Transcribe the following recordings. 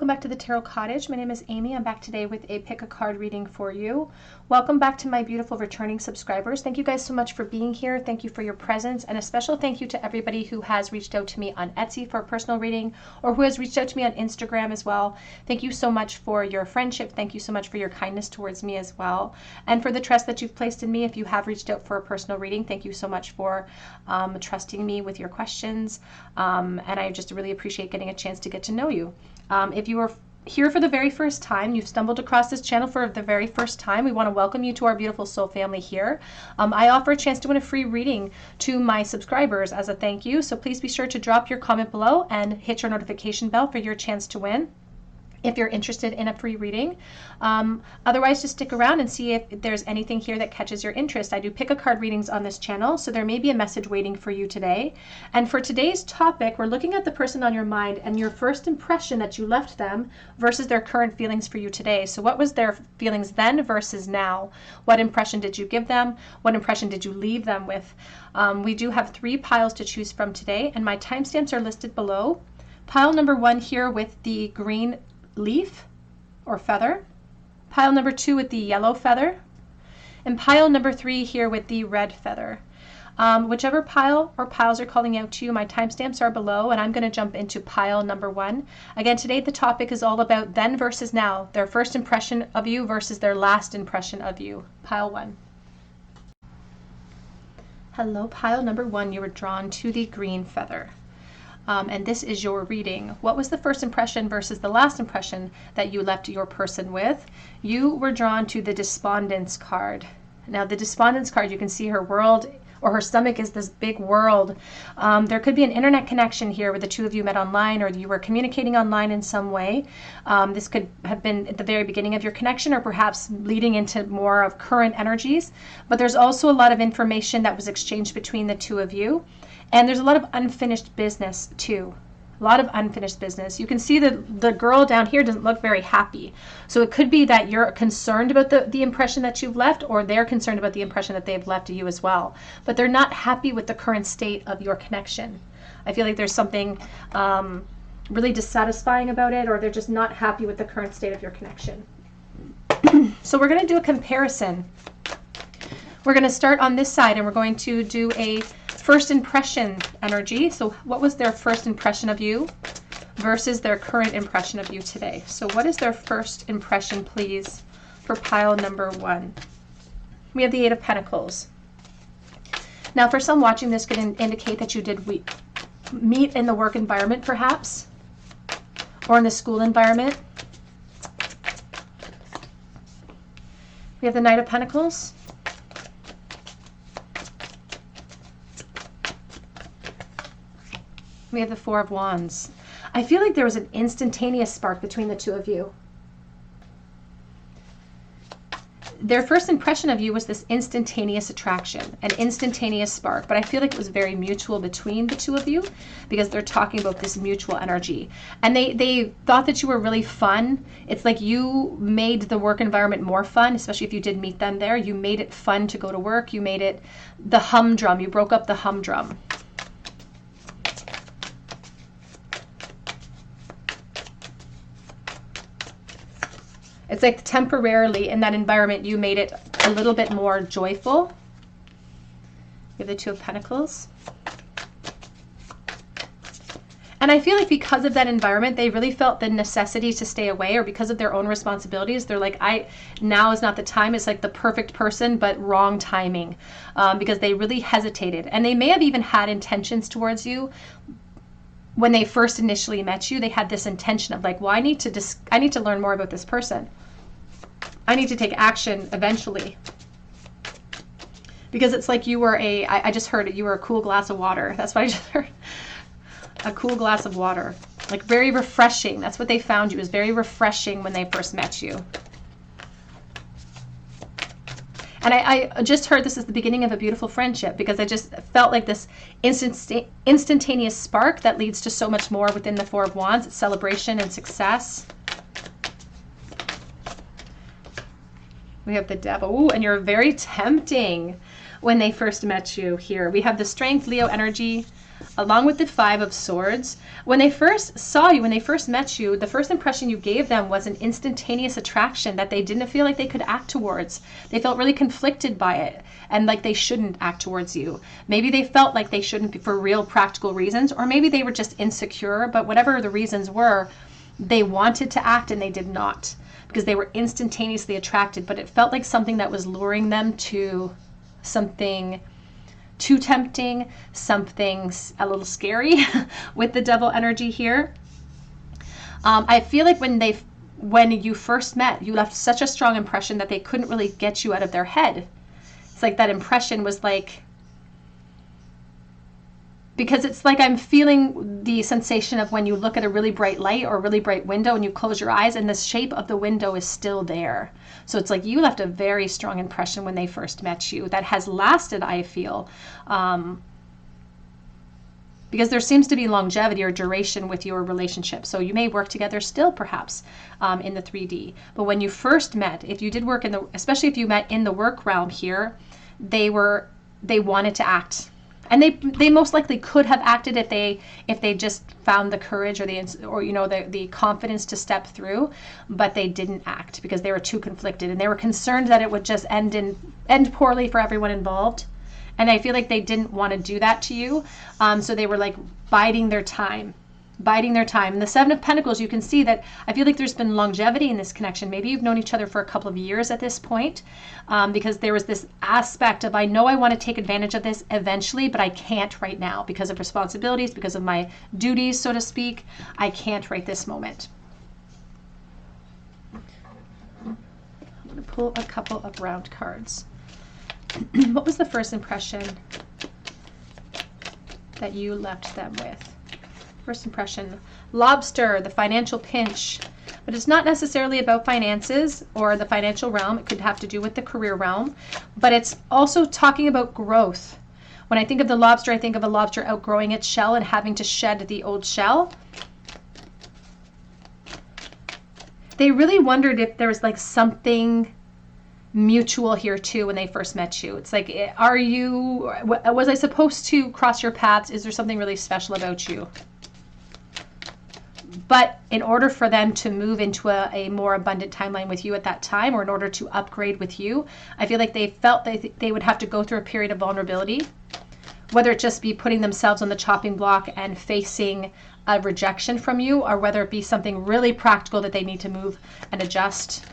welcome back to the Tarot Cottage. My name is Amy. I'm back today with a pick a card reading for you. Welcome back to my beautiful returning subscribers. Thank you guys so much for being here. Thank you for your presence, and a special thank you to everybody who has reached out to me on Etsy for a personal reading or who has reached out to me on Instagram as well. Thank you so much for your friendship. Thank you so much for your kindness towards me as well, and for the trust that you've placed in me. If you have reached out for a personal reading, thank you so much for trusting me with your questions, and I just really appreciate getting a chance to get to know you. If you are here for the very first time, you've stumbled across this channel for the very first time, we want to welcome you to our beautiful soul family here. I offer a chance to win a free reading to my subscribers as a thank you, so please be sure to drop your comment below and hit your notification bell for your chance to win if you're interested in a free reading. Otherwise, just stick around and see if there's anything here that catches your interest. I do pick a card readings on this channel, so there may be a message waiting for you today. And for today's topic, we're looking at the person on your mind and your first impression that you left them versus their current feelings for you today. So what was their feelings then versus now? What impression did you give them? What impression did you leave them with? We do have 3 piles to choose from today, and my timestamps are listed below. Pile number 1 here with the green leaf or feather, pile number 2 with the yellow feather, and pile number 3 here with the red feather. Whichever pile or piles are calling out to you, my timestamps are below, and I'm going to jump into pile number 1. Again, today the topic is all about then versus now, their first impression of you versus their last impression of you. Pile 1. Hello, pile number 1, you were drawn to the green feather. And this is your reading. What was the first impression versus the last impression that you left your person with? You were drawn to the Despondence card. Now, the Despondence card, you can see her world, or her stomach is this big world. There could be an internet connection here where the two of you met online, or you were communicating online in some way. This could have been at the very beginning of your connection, or perhaps leading into more of current energies. But there's also a lot of information that was exchanged between the two of you. And there's a lot of unfinished business too. A lot of unfinished business. You can see that the girl down here doesn't look very happy. So it could be that you're concerned about the impression that you've left, or they're concerned about the impression that they've left to you as well. But they're not happy with the current state of your connection. I feel like there's something really dissatisfying about it, or they're just not happy with the current state of your connection. So we're going to do a comparison. We're going to start on this side, and we're going to do a first impression energy. So what was their first impression of you versus their current impression of you today? So what is their first impression, please, for pile number 1? We have the 8 of Pentacles. Now, for some watching, this could indicate that you did meet in the work environment, perhaps, or in the school environment. We have the Knight of Pentacles. We have the 4 of Wands. I feel like there was an instantaneous spark between the two of you. Their first impression of you was this instantaneous attraction, an instantaneous spark, but I feel like it was very mutual between the two of you because they're talking about this mutual energy. And they thought that you were really fun. It's like you made the work environment more fun, especially if you did meet them there. You made it fun to go to work. You made it the humdrum. You broke up the humdrum. It's like temporarily in that environment, you made it a little bit more joyful. We have the 2 of Pentacles. And I feel like because of that environment, they really felt the necessity to stay away, or because of their own responsibilities, they're like, now is not the time. It's like the perfect person, but wrong timing, because they really hesitated. And they may have even had intentions towards you. When they first initially met you, they had this intention of like, well, I need to learn more about this person. I need to take action eventually. Because it's like you were I just heard it, you were a cool glass of water. That's what I just heard. A cool glass of water. Like very refreshing. That's what they found you. It was very refreshing when they first met you. And I just heard this is the beginning of a beautiful friendship, because I just felt like this instantaneous spark that leads to so much more within the 4 of Wands. It's celebration and success. We have the Devil. Ooh, and you're very tempting when they first met you here. We have the Strength, Leo energy. along with the Five of Swords. When they first saw you, when they first met you, the first impression you gave them was an instantaneous attraction that they didn't feel like they could act towards. They felt really conflicted by it and like they shouldn't act towards you. Maybe they felt like they shouldn't for real practical reasons, or maybe they were just insecure, but whatever the reasons were, they wanted to act and they did not because they were instantaneously attracted, but it felt like something that was luring them to something too tempting, something a little scary with the Devil energy here. I feel like when you first met, you left such a strong impression that they couldn't really get you out of their head. It's like that impression was like, because it's like I'm feeling the sensation of when you look at a really bright light or a really bright window and you close your eyes and the shape of the window is still there. So it's like you left a very strong impression when they first met you that has lasted, I feel, because there seems to be longevity or duration with your relationship. So you may work together still, perhaps, in the 3D. But when you first met, if you did work especially if you met in the work realm here, they wanted to act. And they most likely could have acted if they just found the courage or the confidence to step through, but they didn't act because they were too conflicted and they were concerned that it would just end poorly for everyone involved. And I feel like they didn't want to do that to you, so they were like biding their time. And the Seven of Pentacles, you can see that I feel like there's been longevity in this connection. Maybe you've known each other for a couple of years at this point, because there was this aspect of, I know I want to take advantage of this eventually, but I can't right now because of responsibilities, because of my duties, so to speak. I can't right this moment. I'm going to pull a couple of round cards. What was the first impression that you left them with? First impression, lobster, the financial pinch. But it's not necessarily about finances or the financial realm. It could have to do with the career realm. But it's also talking about growth. When I think of the lobster, I think of a lobster outgrowing its shell and having to shed the old shell. They really wondered if there was like something mutual here too when they first met you. It's like, was I supposed to cross your paths? Is there something really special about you? But in order for them to move into a more abundant timeline with you at that time, or in order to upgrade with you, I feel like they felt they would have to go through a period of vulnerability, whether it just be putting themselves on the chopping block and facing a rejection from you, or whether it be something really practical that they need to move and adjust.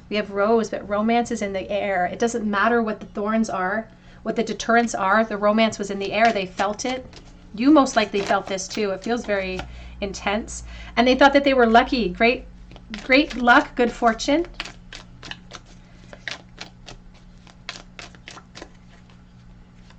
We have Rose, but romance is in the air. It doesn't matter what the thorns are, what the deterrents are. The romance was in the air. They felt it. You most likely felt this too. It feels very intense. And they thought that they were lucky. Great luck, good fortune.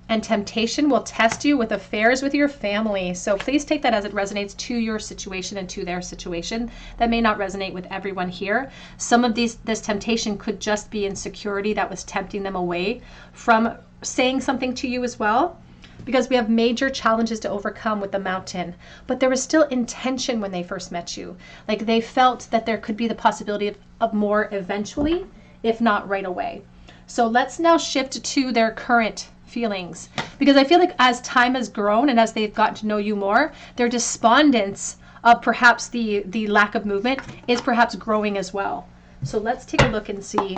And temptation will test you with affairs with your family. So please take that as it resonates to your situation and to their situation. That may not resonate with everyone here. Some of this temptation could just be insecurity that was tempting them away from saying something to you as well. Because we have major challenges to overcome with the mountain. But there was still intention when they first met you. Like they felt that there could be the possibility of more eventually, if not right away. So let's now shift to their current feelings. Because I feel like as time has grown and as they've gotten to know you more, their despondence of perhaps the lack of movement is perhaps growing as well. So let's take a look and see.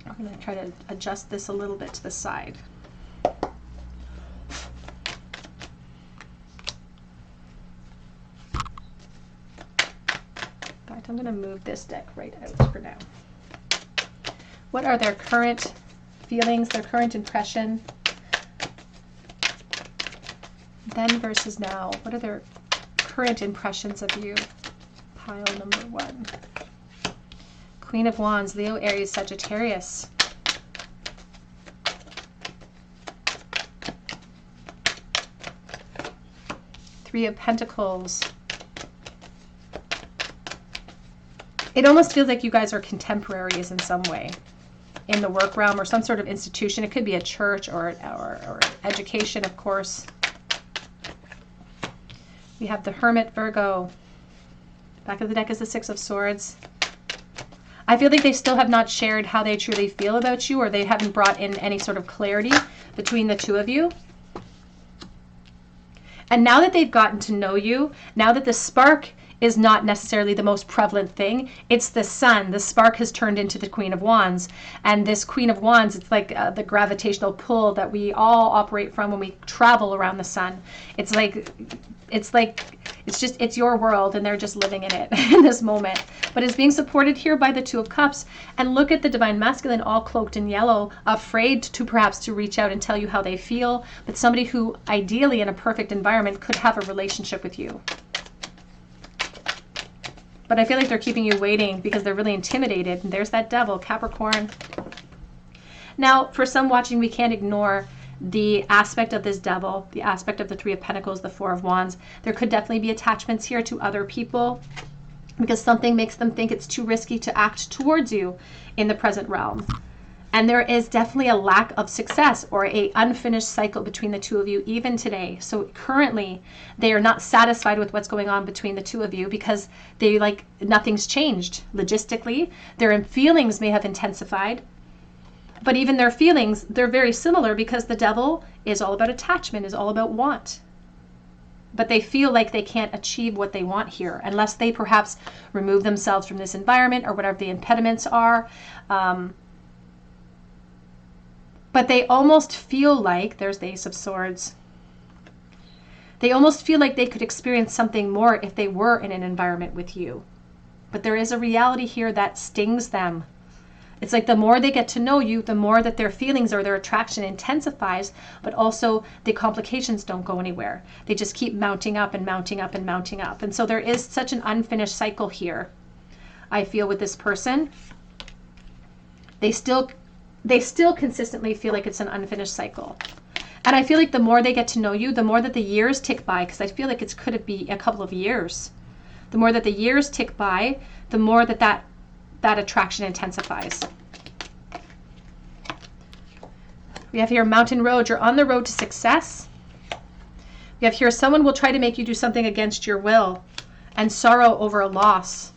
I'm going to try to adjust this a little bit to the side. I'm going to move this deck right out for now. What are their current feelings, their current impression? Then versus now. What are their current impressions of you? Pile number 1. Queen of Wands, Leo, Aries, Sagittarius. Three of Pentacles. It almost feels like you guys are contemporaries in some way in the work realm or some sort of institution. It could be a church or education, of course. We have the Hermit, Virgo. Back of the deck is the Six of Swords. I feel like they still have not shared how they truly feel about you, or they haven't brought in any sort of clarity between the two of you. And now that they've gotten to know you, now that the spark is not necessarily the most prevalent thing, it's the sun. The spark has turned into the Queen of Wands. And this Queen of Wands, it's like the gravitational pull that we all operate from when we travel around the sun. It's your world, and they're just living in it in this moment. But it's being supported here by the Two of Cups. And look at the Divine Masculine, all cloaked in yellow, afraid to perhaps to reach out and tell you how they feel. But somebody who ideally in a perfect environment could have a relationship with you. But I feel like they're keeping you waiting because they're really intimidated. And there's that Devil, Capricorn. Now, for some watching, we can't ignore the aspect of this Devil, the aspect of the Three of Pentacles, the Four of Wands. There could definitely be attachments here to other people because something makes them think it's too risky to act towards you in the present realm. And there is definitely a lack of success or a unfinished cycle between the two of you even today. So currently they are not satisfied with what's going on between the two of you because they like nothing's changed logistically. Their feelings may have intensified, but even their feelings, they're very similar because the Devil is all about attachment, is all about want. But they feel like they can't achieve what they want here unless they perhaps remove themselves from this environment or whatever the impediments are. But they almost feel like, there's the Ace of Swords, they almost feel like they could experience something more if they were in an environment with you. But there is a reality here that stings them. It's like the more they get to know you, the more that their feelings or their attraction intensifies, but also the complications don't go anywhere. They just keep mounting up and mounting up and mounting up. And so there is such an unfinished cycle here, I feel, with this person. They still consistently feel like it's an unfinished cycle. And I feel like the more they get to know you, the more that the years tick by, because I feel like it could be a couple of years. The more that the years tick by, the more that attraction intensifies. We have here Mountain Road. You're on the road to success. We have here someone will try to make you do something against your will, and sorrow over a loss.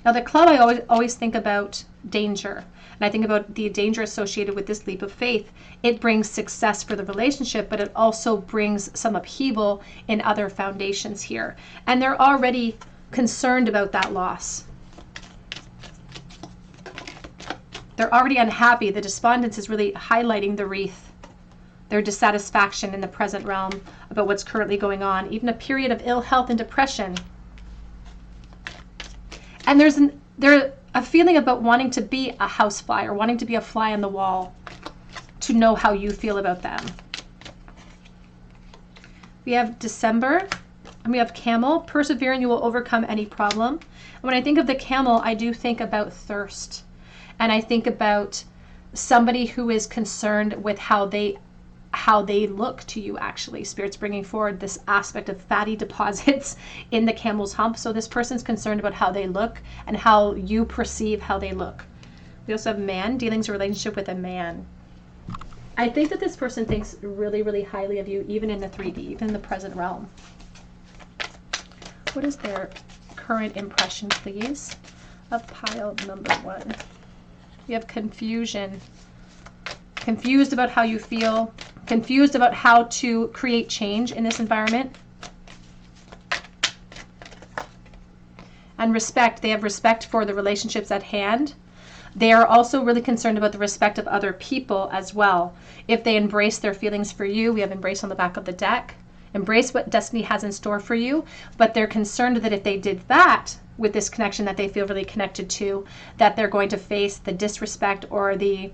Now the club, I always think about danger. And I think about the danger associated with this leap of faith. It brings success for the relationship, but it also brings some upheaval in other foundations here. And they're already concerned about that loss. They're already unhappy. The despondence is really highlighting the wreath. Their dissatisfaction in the present realm about what's currently going on. Even a period of ill health and depression. And there's a feeling about wanting to be a housefly or wanting to be a fly on the wall to know how you feel about them. We have December, and we have Camel. Persevering, you will overcome any problem. And when I think of the Camel, I do think about thirst. And I think about somebody who is concerned with how they look to you, actually. Spirit's bringing forward this aspect of fatty deposits in the camel's hump. So this person's concerned about how they look and how you perceive how they look. We also have Man, dealings a relationship with a man. I think that this person thinks really, really highly of you, even in the 3D, even in the present realm. What is their current impression, please, of pile number 1? We have confusion. Confused about how you feel. Confused about how to create change in this environment. And respect. They have respect for the relationships at hand. They are also really concerned about the respect of other people as well. If they embrace their feelings for you, we have embrace on the back of the deck. Embrace what destiny has in store for you. But they're concerned that if they did that with this connection that they feel really connected to, that they're going to face the disrespect or the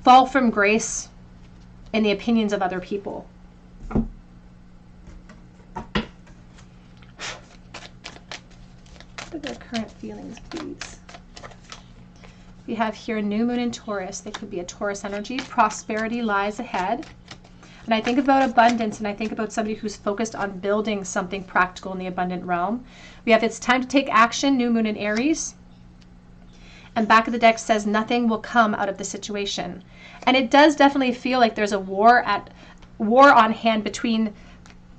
fall from grace in the opinions of other people. What are their current feelings, please? We have here New Moon in Taurus. They could be a Taurus energy. Prosperity lies ahead. And I think about abundance, and I think about somebody who's focused on building something practical in the abundant realm. We have it's time to take action, New Moon in Aries. And back of the deck says nothing will come out of the situation. And it does definitely feel like there's a war on hand between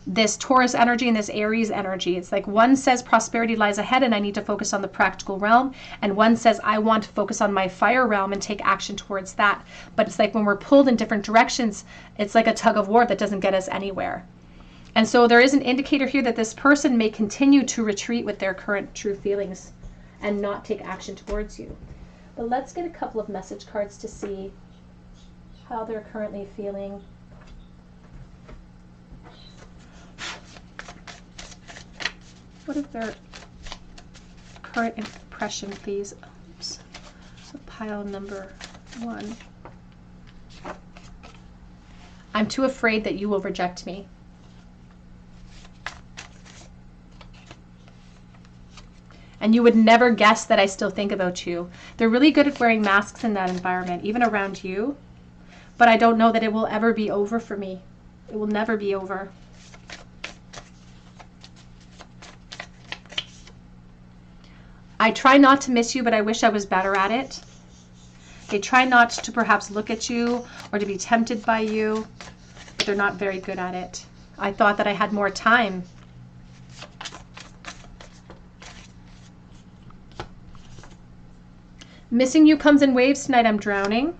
this Taurus energy and this Aries energy. It's like one says prosperity lies ahead and I need to focus on the practical realm, and one says I want to focus on my fire realm and take action towards that. But it's like when we're pulled in different directions, it's like a tug of war that doesn't get us anywhere. And so there is an indicator here that this person may continue to retreat with their current true feelings and not take action towards you. But let's get a couple of message cards to see how they're currently feeling. What is their current impression, please? Oops. So pile number 1. I'm too afraid that you will reject me. And you would never guess that I still think about you. They're really good at wearing masks in that environment, even around you. But I don't know that it will ever be over for me. It will never be over. I try not to miss you, but I wish I was better at it. They try not to perhaps look at you or to be tempted by you, but they're not very good at it. I thought that I had more time. Missing you comes in waves tonight. I'm drowning.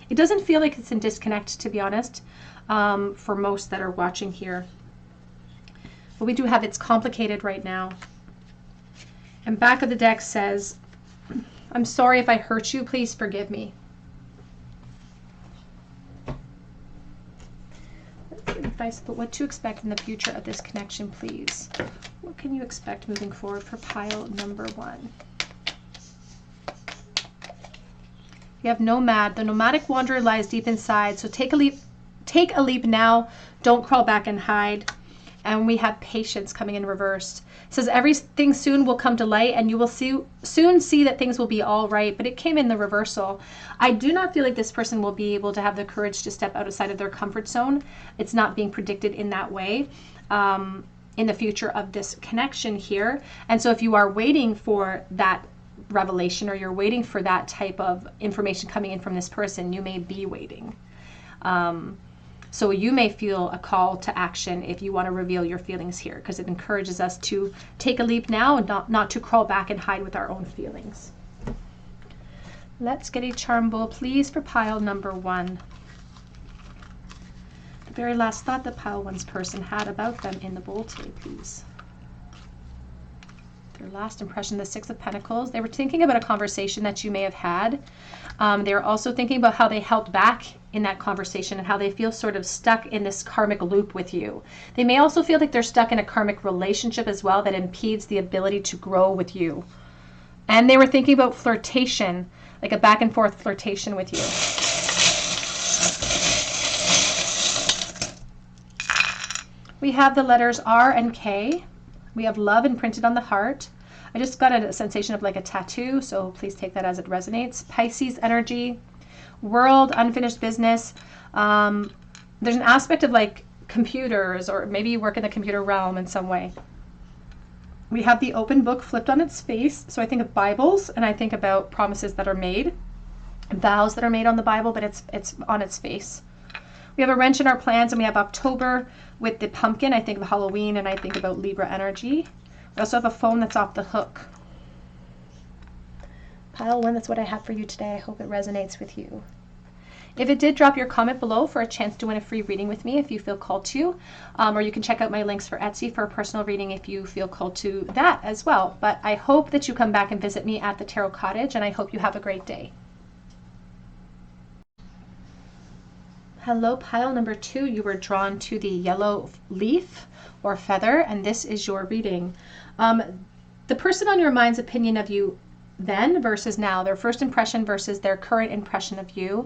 It doesn't feel like it's in disconnect, to be honest, for most that are watching here. But we do have it's complicated right now. And back of the deck says, I'm sorry if I hurt you. Please forgive me. Let's get advice about what to expect in the future of this connection, please. What can you expect moving forward for pile number 1? You have nomad. The nomadic wanderer lies deep inside. So take a leap. Take a leap now. Don't crawl back and hide. And we have patience coming in reversed. It says everything soon will come to light and you will soon see that things will be all right. But it came in the reversal. I do not feel like this person will be able to have the courage to step outside of their comfort zone. It's not being predicted in that way in the future of this connection here. And so if you are waiting for that revelation or you're waiting for that type of information coming in from this person, you may be waiting. So you may feel a call to action if you want to reveal your feelings here, because it encourages us to take a leap now and not to crawl back and hide with our own feelings. Let's get a charm bowl, please, for pile number 1. The very last thought that pile 1's person had about them in the bowl today, please. Their last impression, the 6 of Pentacles. They were thinking about a conversation that you may have had. They were also thinking about how they held back in that conversation and how they feel sort of stuck in this karmic loop with you. They may also feel like they're stuck in a karmic relationship as well that impedes the ability to grow with you. And they were thinking about flirtation, like a back and forth flirtation with you. We have the letters R and K. We have love imprinted on the heart. I just got a sensation of like a tattoo, so please take that as it resonates. Pisces energy, world, unfinished business. There's an aspect of like computers, or maybe you work in the computer realm in some way. We have the open book flipped on its face. So I think of Bibles and I think about promises that are made, vows that are made on the Bible, but it's on its face. We have a wrench in our plans, and we have October with the pumpkin. I think of Halloween, and I think about Libra energy. We also have a phone that's off the hook. Pile 1, that's what I have for you today. I hope it resonates with you. If it did, drop your comment below for a chance to win a free reading with me if you feel called to. Or you can check out my links for Etsy for a personal reading if you feel called to that as well. But I hope that you come back and visit me at the Tarot Cottage, and I hope you have a great day. Hello, pile number 2. You were drawn to the yellow leaf or feather, and this is your reading. The person on your mind's opinion of you then versus now, their first impression versus their current impression of you,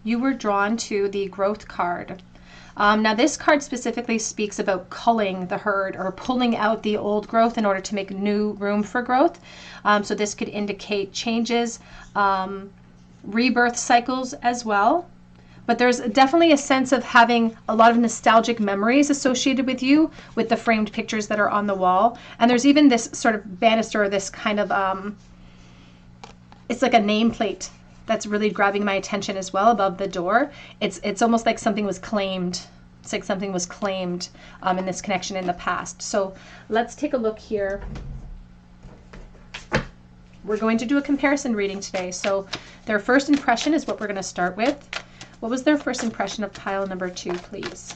you were drawn to the growth card. Now this card specifically speaks about culling the herd or pulling out the old growth in order to make new room for growth. So this could indicate changes, rebirth cycles as well. But there's definitely a sense of having a lot of nostalgic memories associated with you with the framed pictures that are on the wall. And there's even this sort of banister, this kind of, it's like a nameplate that's really grabbing my attention as well above the door. It's almost like something was claimed It's like something was claimed in this connection in the past. So let's take a look here. We're going to do a comparison reading today. So their first impression is what we're going to start with. What was their first impression of pile number 2, please?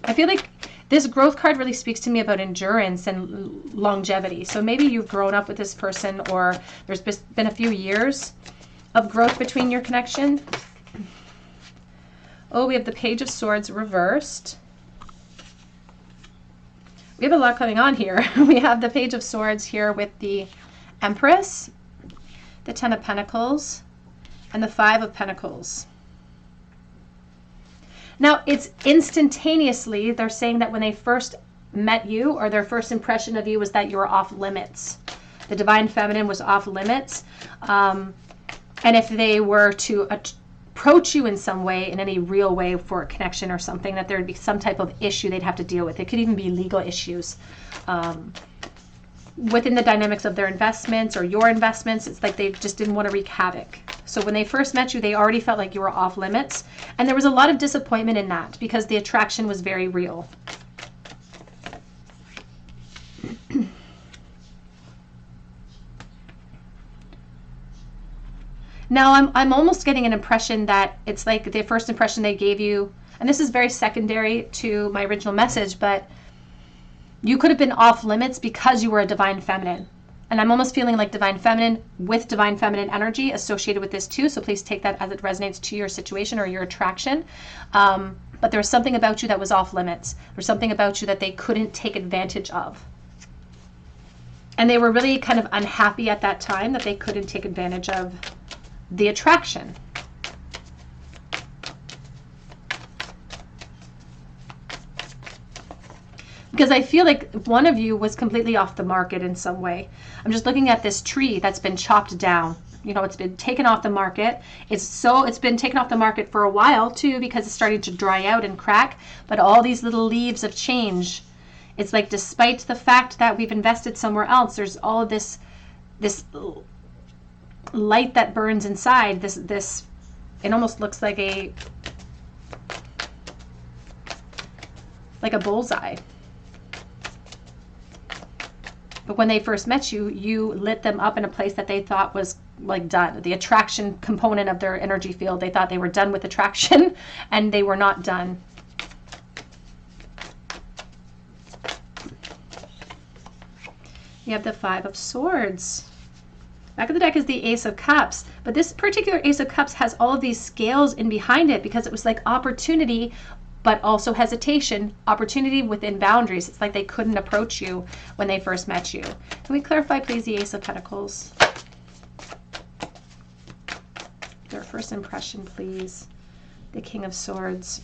I feel like this growth card really speaks to me about endurance and longevity. So maybe you've grown up with this person, or there's been a few years of growth between your connection. Oh, we have the Page of Swords reversed. We have a lot going on here. We have the Page of Swords here with the Empress, the Ten of Pentacles, and the Five of Pentacles. Now, it's instantaneously, they're saying that when they first met you, or their first impression of you was that you were off limits. The Divine Feminine was off limits. And if they were to approach you in some way, in any real way for a connection or something, that there would be some type of issue they'd have to deal with. It could even be legal issues. Within the dynamics of their investments or your investments, it's like they just didn't want to wreak havoc. So when they first met you, they already felt like you were off limits. And there was a lot of disappointment in that because the attraction was very real. Now, I'm almost getting an impression that it's like the first impression they gave you, and this is very secondary to my original message, but you could have been off limits because you were a Divine Feminine. And I'm almost feeling like Divine Feminine with Divine Feminine energy associated with this too. So please take that as it resonates to your situation or your attraction. But there was something about you that was off limits. There's something about you that they couldn't take advantage of. And they were really kind of unhappy at that time that they couldn't take advantage of the attraction. Because I feel like one of you was completely off the market in some way. I'm just looking at this tree that's been chopped down. You know, it's been taken off the market. It's been taken off the market for a while too, because it's starting to dry out and crack. But all these little leaves of change, it's like despite the fact that we've invested somewhere else, there's all of this light that burns inside. This it almost looks like a bullseye. But when they first met you, you lit them up in a place that they thought was like done. The attraction component of their energy field, they thought they were done with attraction, and they were not done. You have the Five of Swords. Back of the deck is the Ace of Cups. But this particular Ace of Cups has all of these scales in behind it because it was like opportunity, but also hesitation, opportunity within boundaries. It's like they couldn't approach you when they first met you. Can we clarify, please, the Ace of Pentacles? Their first impression, please. The King of Swords.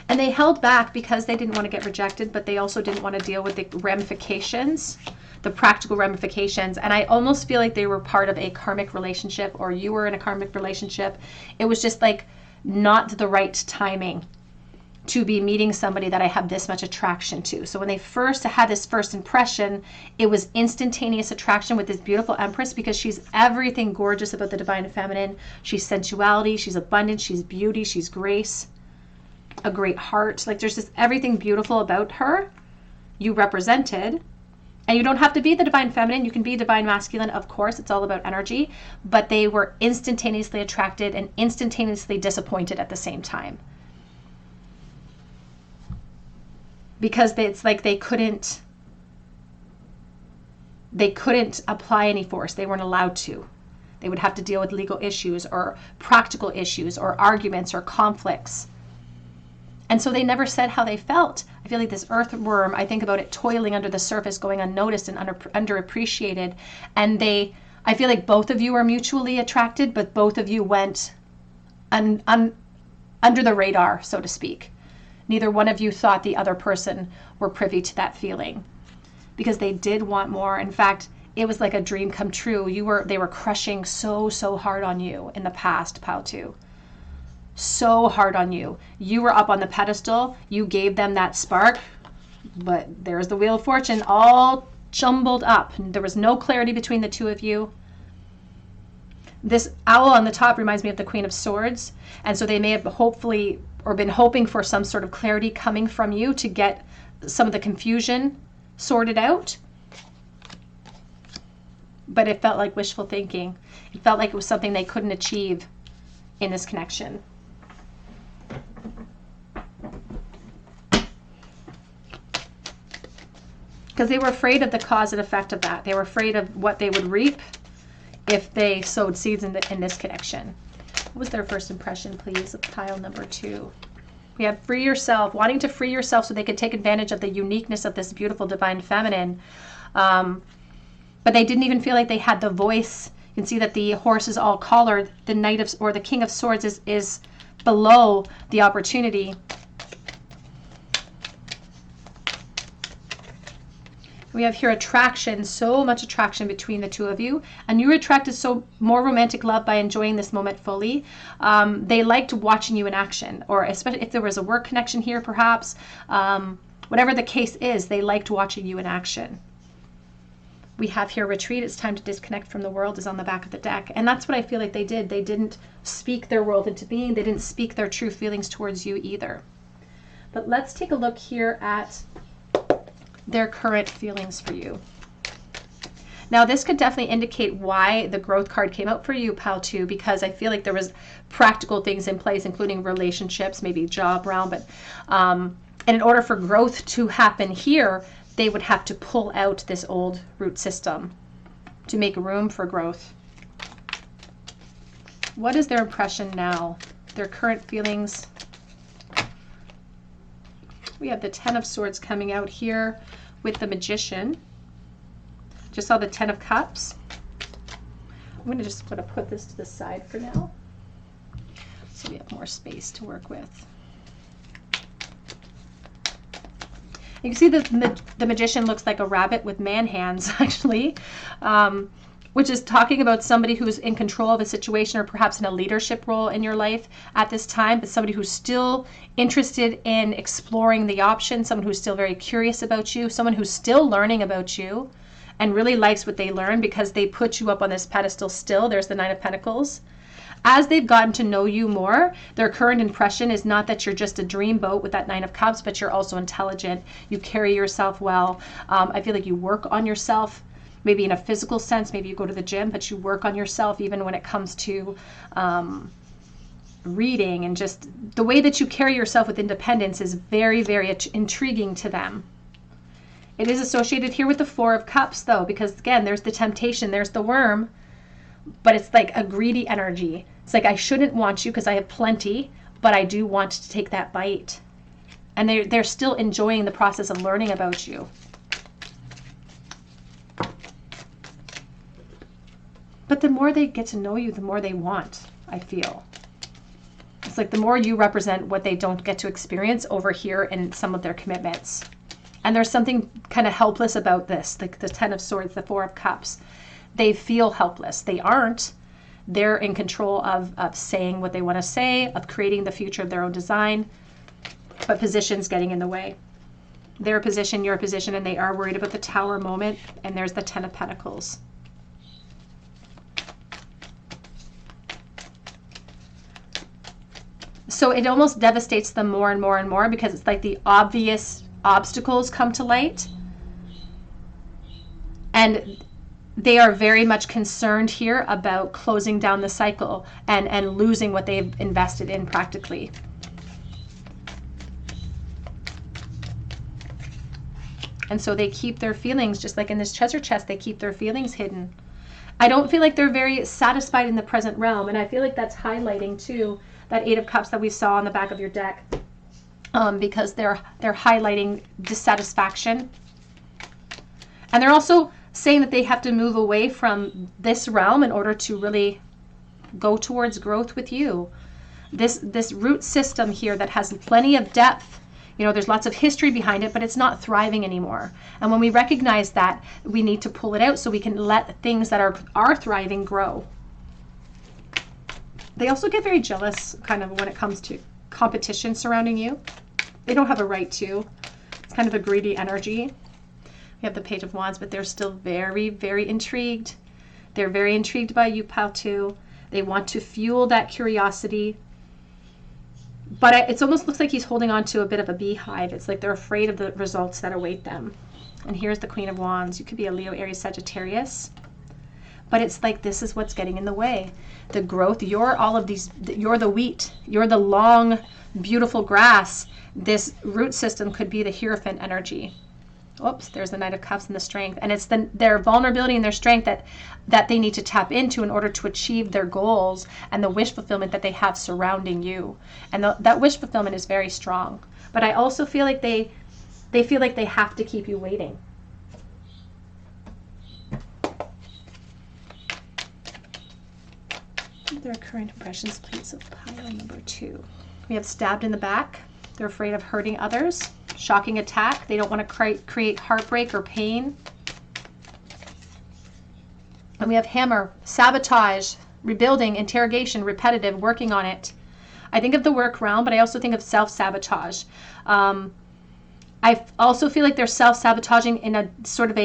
And they held back because they didn't want to get rejected, but they also didn't want to deal with the ramifications, the practical ramifications. And I almost feel like they were part of a karmic relationship, or you were in a karmic relationship. It was just like not the right timing to be meeting somebody that I have this much attraction to. So when they first had this first impression, it was instantaneous attraction with this beautiful Empress because she's everything gorgeous about the Divine Feminine. She's sensuality, she's abundance, she's beauty, she's grace, a great heart. Like there's just everything beautiful about her you represented. And you don't have to be the Divine Feminine. You can be Divine Masculine, of course. It's all about energy. But they were instantaneously attracted and instantaneously disappointed at the same time. Because it's like they couldn't apply any force. They weren't allowed to. They would have to deal with legal issues or practical issues or arguments or conflicts. And so they never said how they felt. I feel like this earthworm, I think about it toiling under the surface, going unnoticed and underappreciated. And I feel like both of you are mutually attracted, but both of you went under the radar, so to speak. Neither one of you thought the other person were privy to that feeling because they did want more. In fact, it was like a dream come true. They were crushing so hard on you in the past, Pile 2. So hard on you. You were up on the pedestal. You gave them that spark, but there's the Wheel of Fortune all jumbled up. There was no clarity between the two of you. This owl on the top reminds me of the Queen of Swords. And so they may have hopefully or been hoping for some sort of clarity coming from you to get some of the confusion sorted out. But it felt like wishful thinking. It felt like it was something they couldn't achieve in this connection. Because they were afraid of the cause and effect of that. They were afraid of what they would reap if they sowed seeds in this connection. What was their first impression, please, of pile number 2? We have free yourself, wanting to free yourself so they could take advantage of the uniqueness of this beautiful divine feminine. But they didn't even feel like they had the voice. You can see that the horse is all collared. The Knight of, or the King of Swords is below the opportunity. We have here attraction, so much attraction between the two of you. And you were attracted so more romantic love by enjoying this moment fully. They liked watching you in action, or especially if there was a work connection here, perhaps. Whatever the case is, they liked watching you in action. We have here retreat. It's time to disconnect from the world is on the back of the deck. And that's what I feel like they did. They didn't speak their world into being. They didn't speak their true feelings towards you either. But let's take a look here at their current feelings for you. Now, this could definitely indicate why the growth card came out for you, pile 2, because I feel like there was practical things in place, including relationships, maybe job realm. But and in order for growth to happen here, they would have to pull out this old root system to make room for growth. What is their impression now? Their current feelings. We have the Ten of Swords coming out here with the Magician. Just saw the Ten of Cups. I'm going to just put this to the side for now, so we have more space to work with. You can see the Magician looks like a rabbit with man hands, actually, which is talking about somebody who's in control of a situation or perhaps in a leadership role in your life at this time, but somebody who's still interested in exploring the options, someone who's still very curious about you, someone who's still learning about you and really likes what they learn because they put you up on this pedestal still. There's the Nine of Pentacles. As they've gotten to know you more, their current impression is not that you're just a dreamboat with that Nine of Cups, but you're also intelligent. You carry yourself well. I feel like you work on yourself, maybe in a physical sense. Maybe you go to the gym, but you work on yourself even when it comes to reading, and just the way that you carry yourself with independence is very, very intriguing to them. It is associated here with the Four of Cups, though, because again, there's the temptation, there's the worm, but it's like a greedy energy. It's like, I shouldn't want you because I have plenty, but I do want to take that bite. And they're still enjoying the process of learning about you. But the more they get to know you, the more they want, I feel. It's like the more you represent what they don't get to experience over here in some of their commitments. And there's something kind of helpless about this, like the Ten of Swords, the Four of Cups. They feel helpless. They aren't. They're in control of saying what they want to say, of creating the future of their own design, but position's getting in the way. Their position, your position, and they are worried about the Tower moment, and there's the Ten of Pentacles. So it almost devastates them more and more and more because it's like the obvious obstacles come to light. And they are very much concerned here about closing down the cycle and losing what they've invested in practically. And so they keep their feelings, just like in this treasure chest, they keep their feelings hidden. I don't feel like they're very satisfied in the present realm. And I feel like that's highlighting too that Eight of Cups that we saw on the back of your deck, because they're highlighting dissatisfaction. And they're also saying that they have to move away from this realm in order to really go towards growth with you. This root system here that has plenty of depth, you know, there's lots of history behind it, but it's not thriving anymore. And when we recognize that, we need to pull it out so we can let things that are thriving grow. They also get very jealous kind of when it comes to competition surrounding you. They don't have a right to. It's kind of a greedy energy. We have the Page of Wands, but they're still very, very intrigued. They're very intrigued by you, pile 2. They want to fuel that curiosity. But it almost looks like he's holding on to a bit of a beehive. It's like they're afraid of the results that await them. And here's the Queen of Wands. You could be a Leo, Aries, Sagittarius. But it's like this is what's getting in the way. The growth, you're all of these, you're the wheat. You're the long, beautiful grass. This root system could be the Hierophant energy. Oops, there's the Knight of Cups and the Strength. And it's their vulnerability and their strength that they need to tap into in order to achieve their goals and the wish fulfillment that they have surrounding you. And that wish fulfillment is very strong. But I also feel like they feel like they have to keep you waiting. Their current impressions, please, of pile number 2. We have stabbed in the back. They're afraid of hurting others. Shocking attack. They don't want to create heartbreak or pain. And we have hammer, sabotage, rebuilding, interrogation, repetitive, working on it. I think of the work realm, but I also think of self-sabotage. I also feel like they're self-sabotaging in a sort of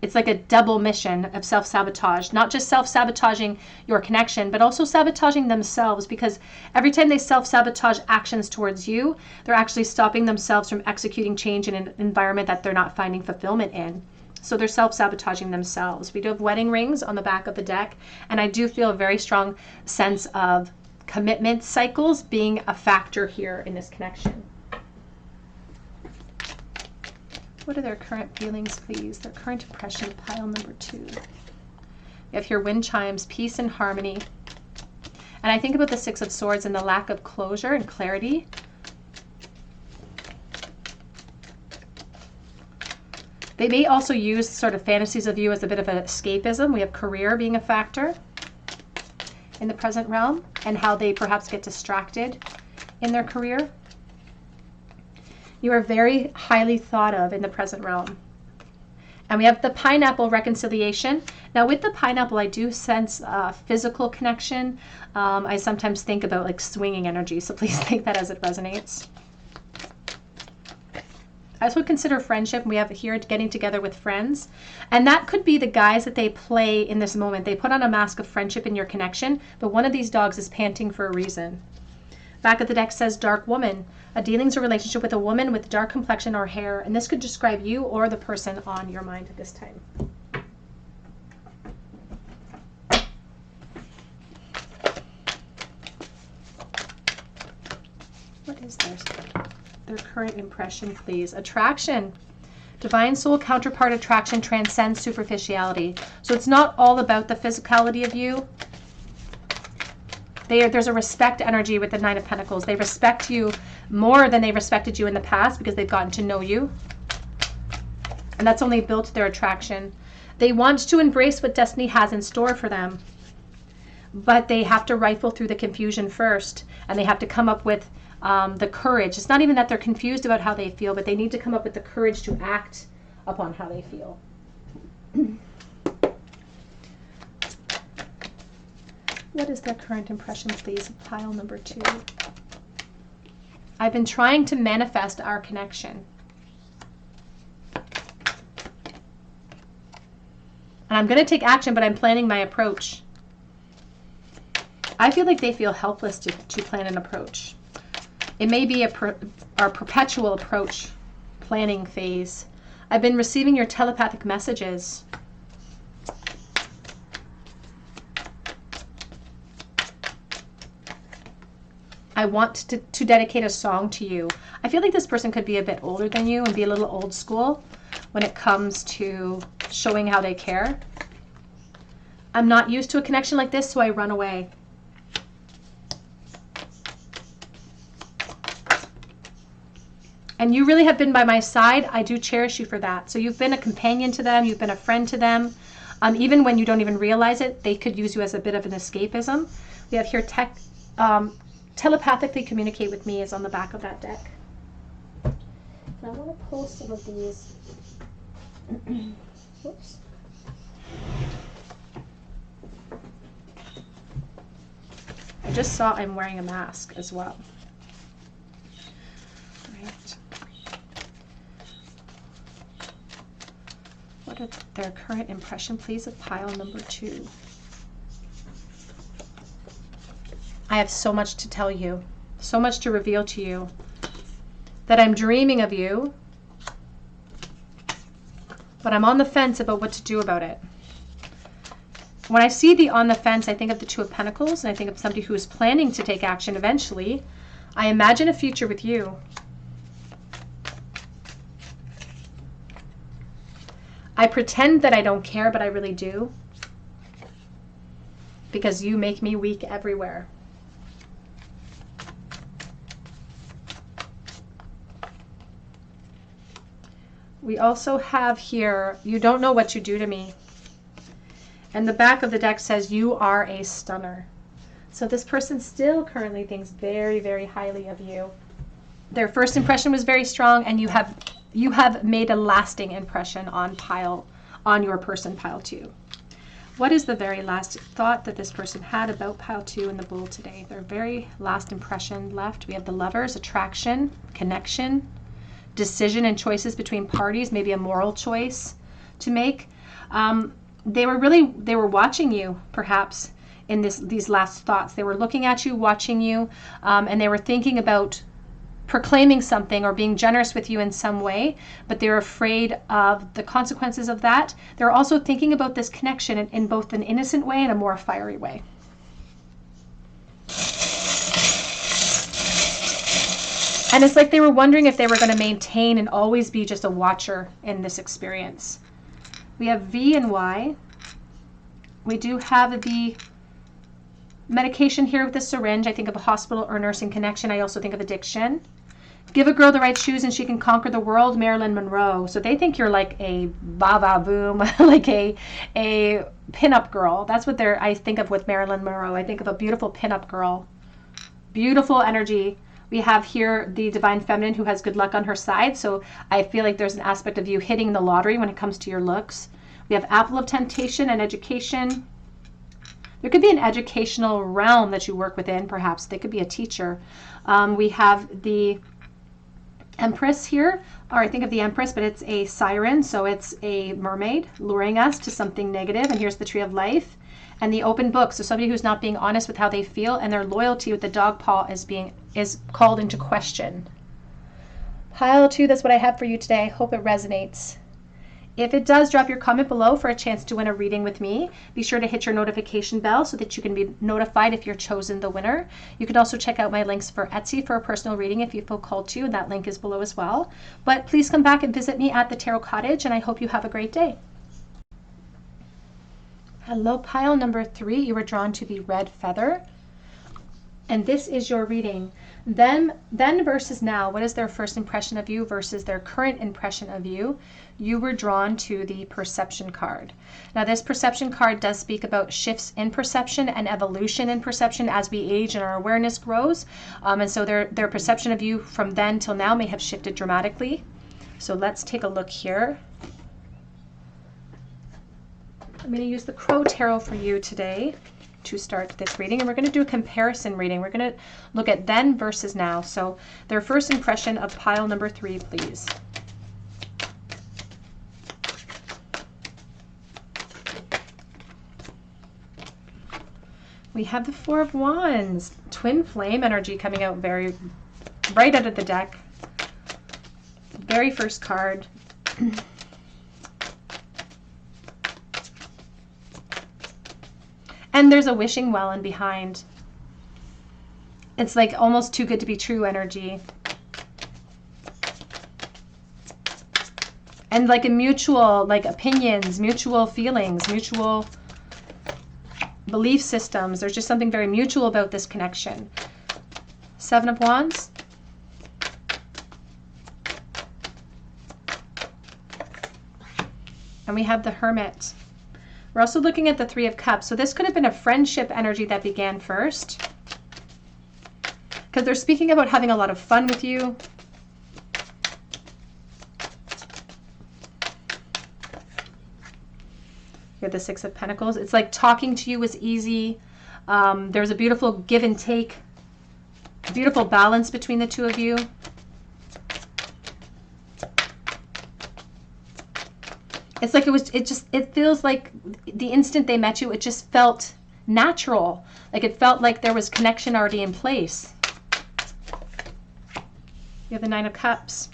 it's like a double mission of self-sabotage. Not just self-sabotaging your connection, but also sabotaging themselves, because every time they self-sabotage actions towards you, they're actually stopping themselves from executing change in an environment that they're not finding fulfillment in. So they're self-sabotaging themselves. We do have wedding rings on the back of the deck, and I do feel a very strong sense of commitment cycles being a factor here in this connection. What are their current feelings, please? Their current impression, pile number 2. We have here wind chimes, peace and harmony. And I think about the Six of Swords and the lack of closure and clarity. They may also use sort of fantasies of you as a bit of an escapism. We have career being a factor in the present realm, and how they perhaps get distracted in their career. You are very highly thought of in the present realm. And we have the pineapple, reconciliation. Now with the pineapple, I do sense physical connection. I sometimes think about like swinging energy, so please take that as it resonates. I also consider friendship. We have here getting together with friends. And that could be the guys that they play in this moment. They put on a mask of friendship in your connection, but one of these dogs is panting for a reason. Back of the deck says dark woman. A dealings or relationship with a woman with dark complexion or hair. And this could describe you or the person on your mind at this time. What is their current impression, please? Attraction. Divine soul counterpart attraction transcends superficiality. So it's not all about the physicality of you. There's a respect energy with the Nine of Pentacles. They respect you more than they respected you in the past because they've gotten to know you. And that's only built their attraction. They want to embrace what destiny has in store for them. But they have to rifle through the confusion first. And they have to come up with the courage. It's not even that they're confused about how they feel, but they need to come up with the courage to act upon how they feel. What is their current impression, please? Pile number 2. I've been trying to manifest our connection. And I'm going to take action, but I'm planning my approach. I feel like they feel helpless to plan an approach. It may be our perpetual approach planning phase. I've been receiving your telepathic messages. I want to dedicate a song to you. I feel like this person could be a bit older than you and be a little old school when it comes to showing how they care. I'm not used to a connection like this, so I run away. And you really have been by my side. I do cherish you for that. So you've been a companion to them. You've been a friend to them. Even when you don't even realize it, they could use you as a bit of an escapism. We have here telepathically communicate with me is on the back of that deck. And I want to pull some of these. Whoops. I just saw I'm wearing a mask as well. Right. What are their current impression, please, of pile number 2? I have so much to tell you, so much to reveal to you, that I'm dreaming of you, but I'm on the fence about what to do about it. When I see the on the fence, I think of the Two of Pentacles, and I think of somebody who is planning to take action eventually. I imagine a future with you. I pretend that I don't care, but I really do. Because you make me weak everywhere. We also have here, you don't know what you do to me. And the back of the deck says, you are a stunner. So this person still currently thinks very, very highly of you. Their first impression was very strong, and you have made a lasting impression on your person, pile 2. What is the very last thought that this person had about pile 2 in the Bull today? Their very last impression left. We have the Lovers, attraction, connection, decision and choices between parties, maybe a moral choice to make. They were watching you, perhaps, in these last thoughts. They were looking at you, watching you, and they were thinking about proclaiming something or being generous with you in some way, but they're afraid of the consequences of that. They're also thinking about this connection in both an innocent way and a more fiery way. And it's like they were wondering if they were going to maintain and always be just a watcher in this experience. We have V and Y. We do have the medication here with the syringe. I think of a hospital or nursing connection. I also think of addiction. Give a girl the right shoes and she can conquer the world, Marilyn Monroe. So they think you're like a ba-ba-boom, like a pinup girl. That's what I think of with Marilyn Monroe. I think of a beautiful pinup girl. Beautiful energy. We have here the Divine Feminine who has good luck on her side. So I feel like there's an aspect of you hitting the lottery when it comes to your looks. We have Apple of Temptation and education. There could be an educational realm that you work within, perhaps. They could be a teacher. We have the Empress here, or I think of the Empress, but it's a siren, so it's a mermaid luring us to something negative. And here's the Tree of Life and the Open Book. So somebody who's not being honest with how they feel, and their loyalty with the dog paw is called into question. Pile 2, that's what I have for you today. I hope it resonates. If it does, drop your comment below for a chance to win a reading with me. Be sure to hit your notification bell so that you can be notified if you're chosen the winner. You can also check out my links for Etsy for a personal reading if you feel called to, and that link is below as well. But please come back and visit me at the Tarot Cottage, and I hope you have a great day. Hello, pile number 3. You were drawn to the red feather. And this is your reading. Then versus now. What is their first impression of you versus their current impression of you? You were drawn to the perception card. Now this perception card does speak about shifts in perception and evolution in perception as we age and our awareness grows. And so their perception of you from then till now may have shifted dramatically. So let's take a look here. I'm going to use the Crow Tarot for you today to start this reading, and we're going to do a comparison reading. We're going to look at then versus now. So their first impression of pile number 3, please. We have the Four of Wands, twin flame energy coming out very right out of the deck. Very first card. And there's a wishing well in behind. It's like almost too good to be true energy. And like a mutual, like opinions, mutual feelings, mutual belief systems. There's just something very mutual about this connection. Seven of Wands. And we have the Hermit. We're also looking at the Three of Cups. So this could have been a friendship energy that began first, because they're speaking about having a lot of fun with you. You're the Six of Pentacles. It's like talking to you was easy. There's a beautiful give and take, a beautiful balance between the two of you. It's like it feels like the instant they met you, it just felt natural. Like it felt like there was connection already in place. You have the Nine of Cups.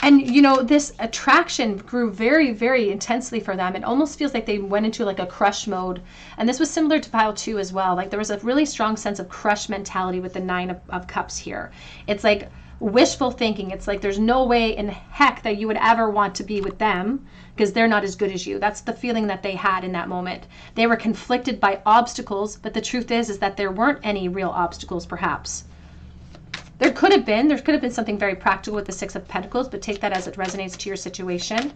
And, you know, this attraction grew very, very intensely for them. It almost feels like they went into like a crush mode. And this was similar to pile 2 as well. Like there was a really strong sense of crush mentality with the Nine of Cups here. It's like wishful thinking. It's like there's no way in heck that you would ever want to be with them because they're not as good as you. That's the feeling that they had in that moment. They were conflicted by obstacles, but the truth is that there weren't any real obstacles perhaps. There could have been something very practical with the Six of Pentacles, but take that as it resonates to your situation.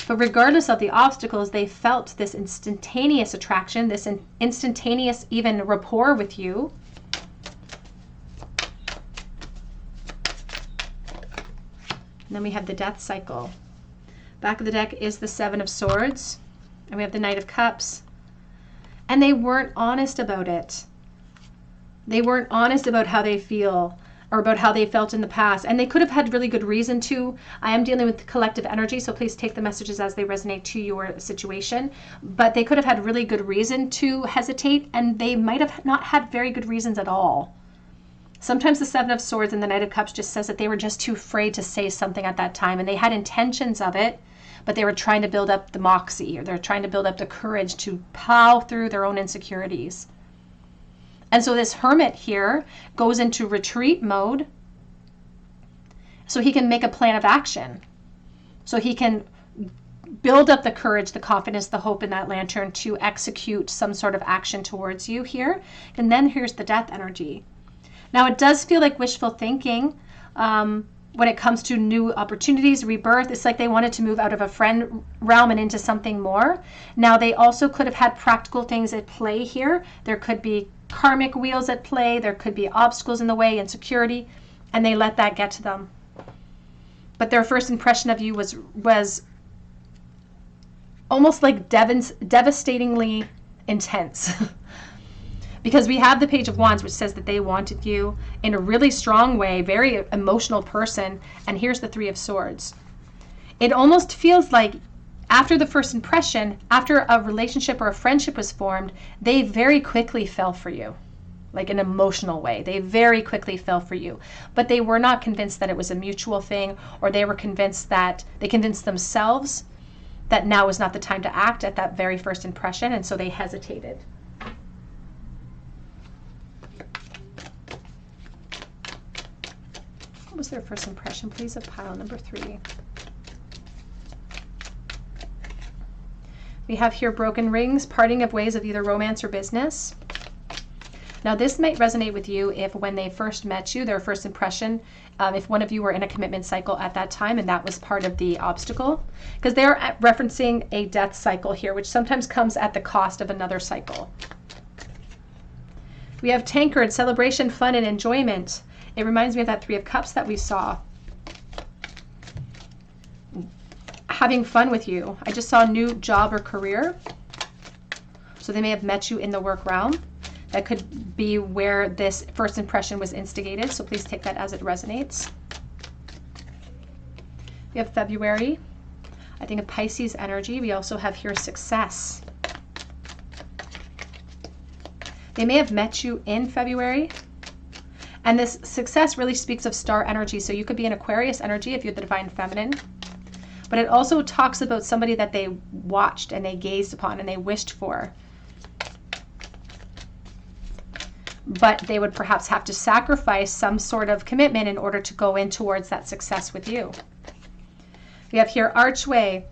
But regardless of the obstacles, they felt this instantaneous attraction, this instantaneous even rapport with you. And then we have the death cycle. Back of the deck is the Seven of Swords, and we have the Knight of Cups. And they weren't honest about it. They weren't honest about how they feel, or about how they felt in the past. And they could have had really good reason to. I am dealing with collective energy, so please take the messages as they resonate to your situation. But they could have had really good reason to hesitate, and they might have not had very good reasons at all. Sometimes the Seven of Swords and the Knight of Cups just says that they were just too afraid to say something at that time, and they had intentions of it, but they were trying to build up the moxie, or they're trying to build up the courage to plow through their own insecurities. And so this Hermit here goes into retreat mode so he can make a plan of action. So he can build up the courage, the confidence, the hope in that Lantern to execute some sort of action towards you here. And then here's the Death energy. Now it does feel like wishful thinking when it comes to new opportunities, rebirth. It's like they wanted to move out of a friend realm and into something more. Now they also could have had practical things at play here. There could be karmic wheels at play. There could be obstacles in the way, insecurity, and they let that get to them. But their first impression of you was almost like devastatingly intense. Because we have the Page of Wands, which says that they wanted you in a really strong way, very emotional person. And here's the Three of Swords. It almost feels like after the first impression, after a relationship or a friendship was formed, they very quickly fell for you, like an emotional way. They very quickly fell for you. But they were not convinced that it was a mutual thing, or they were convinced that they convinced themselves that now was not the time to act at that very first impression, and so they hesitated. What was their first impression, please, of pile number 3? We have here broken rings, parting of ways of either romance or business. Now this might resonate with you if when they first met you, their first impression, if one of you were in a commitment cycle at that time and that was part of the obstacle, because they're referencing a death cycle here, which sometimes comes at the cost of another cycle. We have tankard, celebration, fun, and enjoyment. It reminds me of that Three of Cups that we saw. Having fun with you. I just saw a new job or career. So they may have met you in the work realm. That could be where this first impression was instigated. So please take that as it resonates. We have February. I think of Pisces energy. We also have here success. They may have met you in February. And this success really speaks of star energy. So you could be in Aquarius energy if you're the divine feminine. But it also talks about somebody that they watched and they gazed upon and they wished for. But they would perhaps have to sacrifice some sort of commitment in order to go in towards that success with you. We have here archway,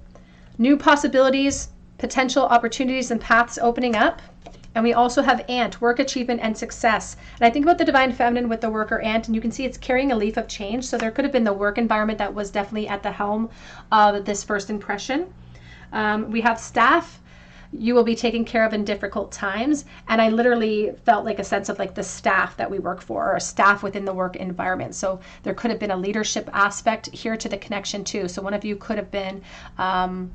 new possibilities, potential opportunities and paths opening up. And we also have ant, work, achievement, and success. And I think about the divine feminine with the worker ant, and you can see it's carrying a leaf of change. So there could have been the work environment that was definitely at the helm of this first impression. We have staff. You will be taken care of in difficult times. And I literally felt like a sense of like the staff that we work for, or staff within the work environment. So there could have been a leadership aspect here to the connection too. So one of you could have been in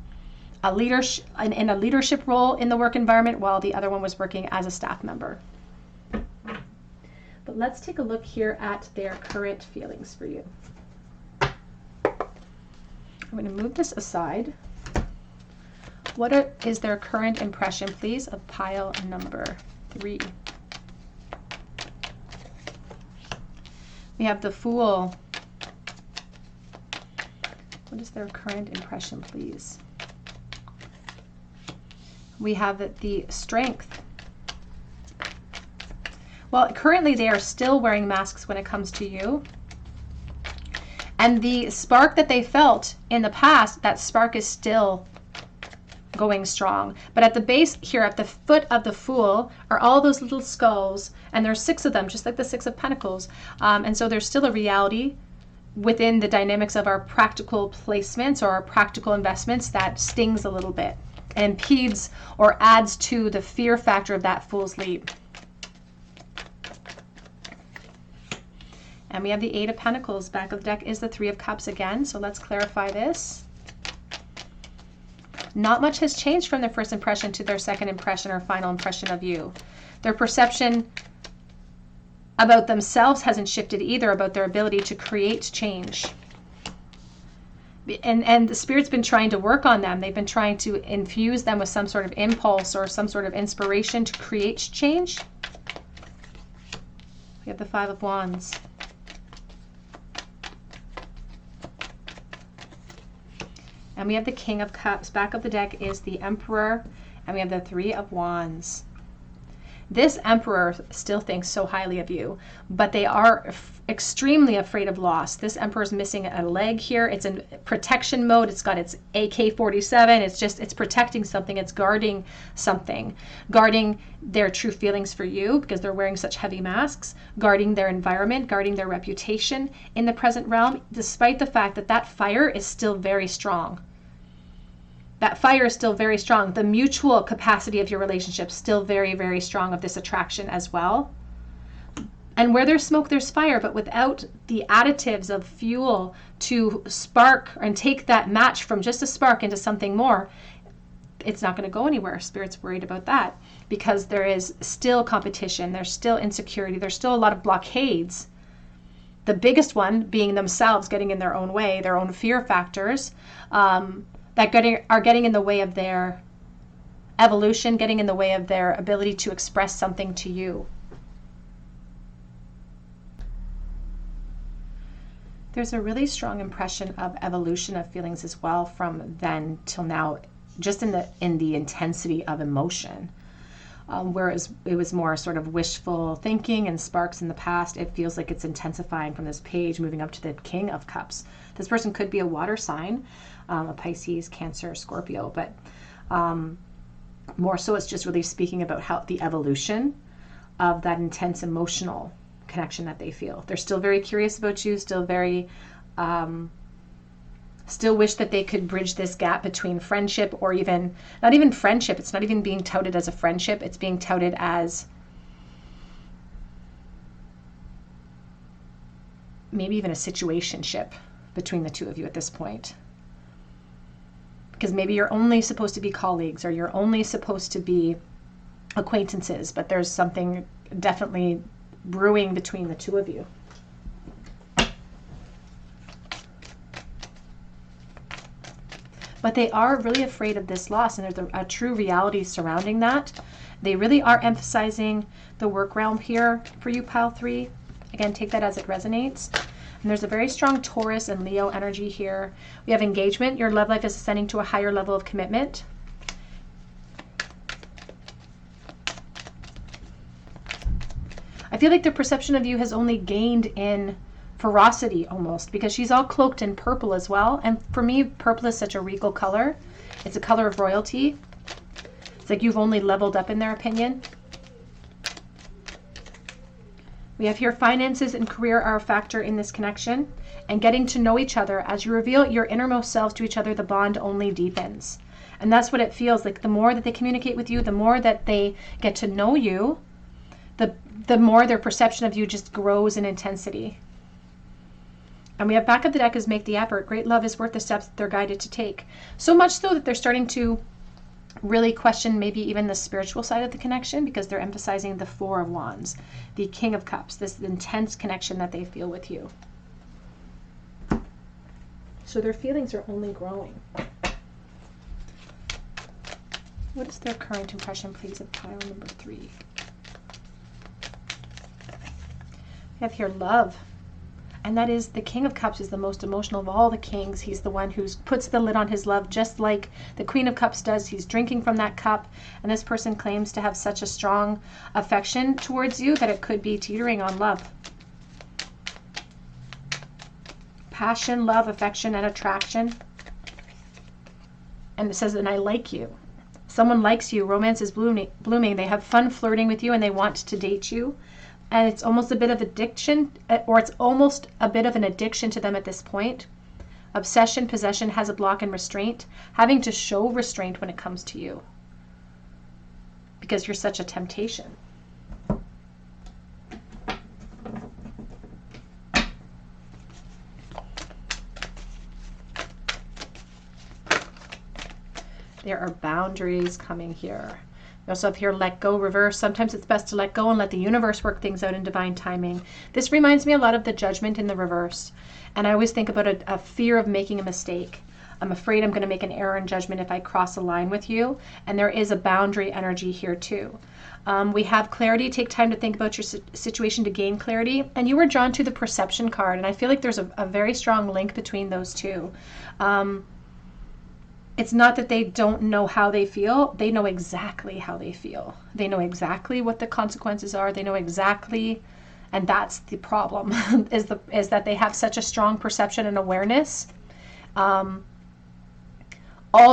a leadership role in the work environment, while the other one was working as a staff member. But let's take a look here at their current feelings for you. I'm going to move this aside. is their current impression, please, of pile number 3? We have the Fool. What is their current impression, please? We have the Strength. Well, currently they are still wearing masks when it comes to you. And the spark that they felt in the past, that spark is still going strong. But at the base here, at the foot of the Fool, are all those little skulls. And there's 6 of them, just like the 6 of Pentacles. And so there's still a reality within the dynamics of our practical placements or our practical investments that stings a little bit and impedes or adds to the fear factor of that Fool's leap. And we have the 8 of Pentacles. Back of the deck is the 3 of Cups again. So let's clarify this. Not much has changed from their first impression to their second impression or final impression of you. Their perception about themselves hasn't shifted either, about their ability to create change. And the Spirit's been trying to work on them. They've been trying to infuse them with some sort of impulse or some sort of inspiration to create change. We have the 5 of Wands. And we have the King of Cups. Back of the deck is the Emperor, and we have the 3 of Wands. This Emperor still thinks so highly of you, but they are extremely afraid of loss. This Emperor is missing a leg here. It's in protection mode. It's got its AK-47. It's protecting something. It's guarding something. Guarding their true feelings for you because they're wearing such heavy masks. Guarding their environment. Guarding their reputation in the present realm, despite the fact that that fire is still very strong. That fire is still very strong. The mutual capacity of your relationship is still very, very strong, of this attraction as well. And where there's smoke, there's fire, but without the additives of fuel to spark and take that match from just a spark into something more, it's not going to go anywhere. Spirit's worried about that because there is still competition. There's still insecurity. There's still a lot of blockades. The biggest one being themselves getting in their own way, their own fear factors, that are getting in the way of their evolution, getting in the way of their ability to express something to you. There's a really strong impression of evolution of feelings as well from then till now, just in the intensity of emotion. Whereas it was more sort of wishful thinking and sparks in the past, it feels like it's intensifying from this page, moving up to the King of Cups. This person could be a water sign, a Pisces, Cancer, Scorpio, but more so it's just really speaking about how the evolution of that intense emotional connection that they feel. They're still very curious about you, still very, still wish that they could bridge this gap between friendship or even, not even friendship, it's not even being touted as a friendship, it's being touted as maybe even a situationship between the two of you at this point. Because maybe you're only supposed to be colleagues or you're only supposed to be acquaintances, but there's something definitely brewing between the two of you. But they are really afraid of this loss, and there's a true reality surrounding that. They really are emphasizing the work realm here for you, Pile 3. Again, take that as it resonates. And there's a very strong Taurus and Leo energy here. We have engagement. Your love life is ascending to a higher level of commitment. I feel like their perception of you has only gained in ferocity almost, because she's all cloaked in purple as well. And for me, purple is such a regal color. It's a color of royalty. It's like you've only leveled up in their opinion. We have here finances and career are a factor in this connection, and getting to know each other. As you reveal your innermost selves to each other, the bond only deepens. And that's what it feels like. The more that they communicate with you, the more that they get to know you, the more their perception of you just grows in intensity. And we have back of the deck is make the effort. Great love is worth the steps that they're guided to take. So much so that they're starting to really question maybe even the spiritual side of the connection, because they're emphasizing the 4 of Wands, the King of Cups, this intense connection that they feel with you. So their feelings are only growing. What is their current impression, please, of pile number 3? We have here love. And that is, the King of Cups is the most emotional of all the kings. He's the one who puts the lid on his love, just like the Queen of Cups does. He's drinking from that cup. And this person claims to have such a strong affection towards you that it could be teetering on love. Passion, love, affection, and attraction. And it says, and I like you. Someone likes you. Romance is blooming. They have fun flirting with you and they want to date you. And it's almost a bit of addiction, or it's almost a bit of an addiction to them at this point. Obsession, possession has a block and restraint. Having to show restraint when it comes to you. Because you're such a temptation. There are boundaries coming here. We also have here let go, reverse. Sometimes it's best to let go and let the universe work things out in divine timing. This reminds me a lot of the Judgment in the reverse. And I always think about a fear of making a mistake. I'm afraid I'm going to make an error in judgment if I cross a line with you. And there is a boundary energy here too. We have clarity. Take time to think about your situation to gain clarity. And you were drawn to the perception card. And I feel like there's a very strong link between those two. It's not that they don't know how they feel. They know exactly how they feel. They know exactly what the consequences are. They know exactly, and that's the problem, is that they have such a strong perception and awareness. All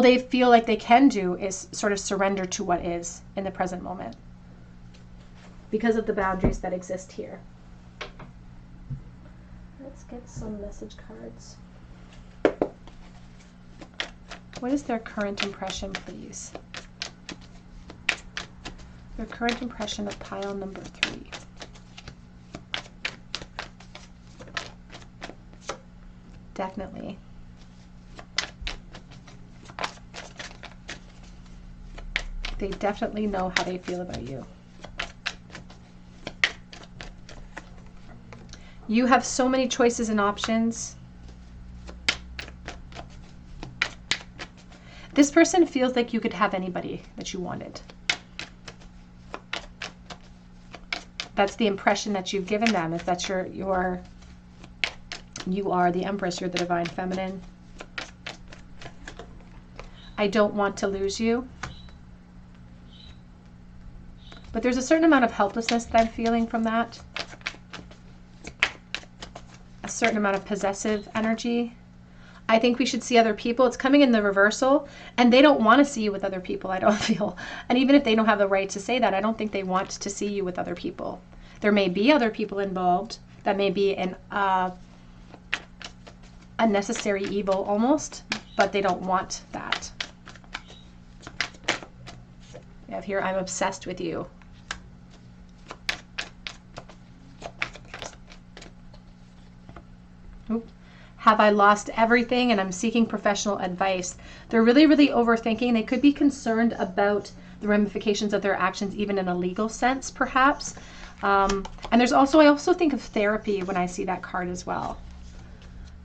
they feel like they can do is sort of surrender to what is in the present moment because of the boundaries that exist here. Let's get some message cards. What is their current impression, please? Their current impression of pile number 3. Definitely. They definitely know how they feel about you. You have so many choices and options. This person feels like you could have anybody that you wanted. That's the impression that you've given them, is that you are the Empress, you're the Divine Feminine. I don't want to lose you. But there's a certain amount of helplessness that I'm feeling from that. A certain amount of possessive energy. I think we should see other people. It's coming in the reversal, and they don't want to see you with other people, I don't feel. And even if they don't have the right to say that, I don't think they want to see you with other people. There may be other people involved. That may be a necessary evil almost, but they don't want that. We have here, I'm obsessed with you. Oop. Have I lost everything and I'm seeking professional advice? They're really, really overthinking. They could be concerned about the ramifications of their actions, even in a legal sense, perhaps. And I also think of therapy when I see that card as well.